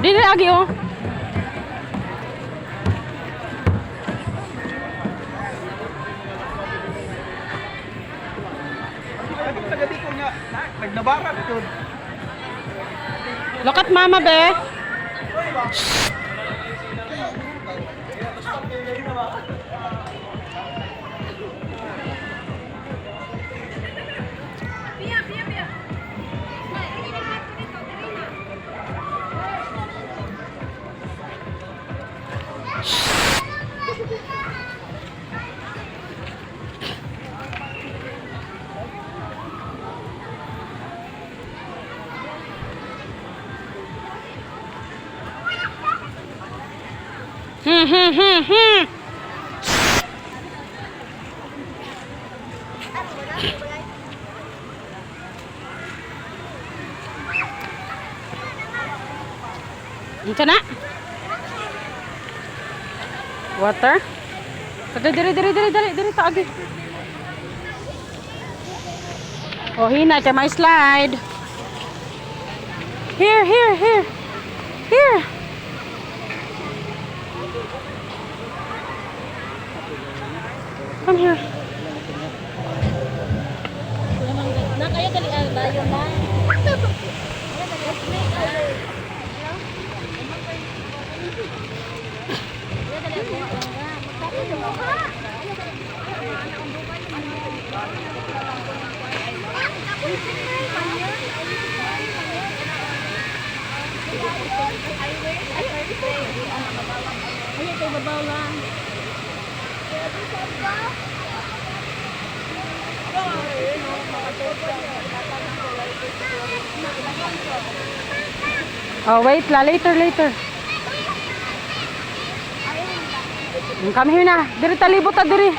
Dili lagi oh. Tagadi ko nga, nagnabarat yun. Look at mama, be. Hmm. Ito na. Water. Diri taagi. Oh, hina siya may slide. Here. Here. Come here. Na kayo dali dayo na. Ayo kay babaw lang. Oh, wait la. Later. Come here na. Diri talibot ta diri.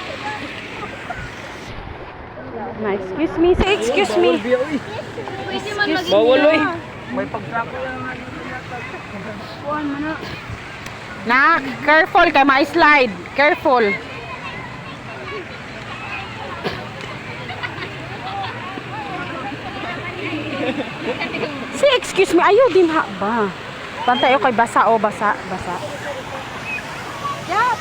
Na, excuse me. Say excuse me. Pwede man maging Bawal oy. May pagtrako yan. kuan man na. Na, careful kay may slide. Careful. Say excuse me. Ayaw din ha ba? Pantay kay basa o basa. Yap.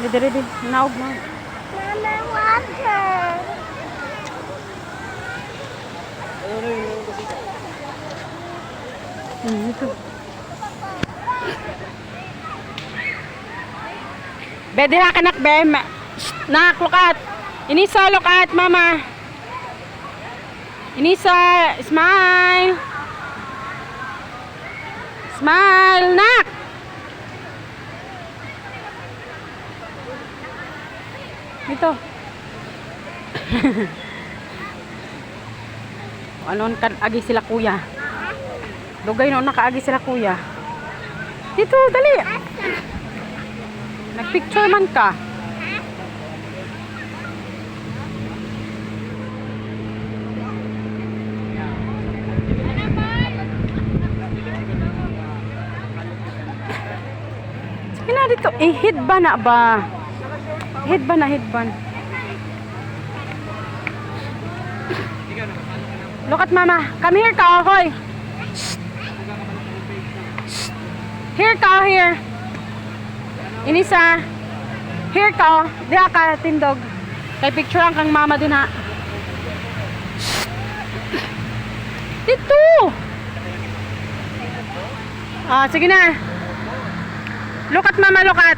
Diri. Naog. Mama water. Ito. Be, diha ka nak, be. Nak, lukat. Inisa, lukat, mama. Inisa, smile. Smile, nak. Ito. Ano agi sila kuya? Dugay no nakaagi sila kuya. Dito, dali. Nagpicture man ka. Sige na dito. Hit ba na ba? Hit ban. Look at mama. Come here ka, hoy. Here ka, here. Inisa. Here ka. Diha ka, tindog. Kay picture ang kang mama din ha. Dito. Ah, sige na. Look at mama, look at.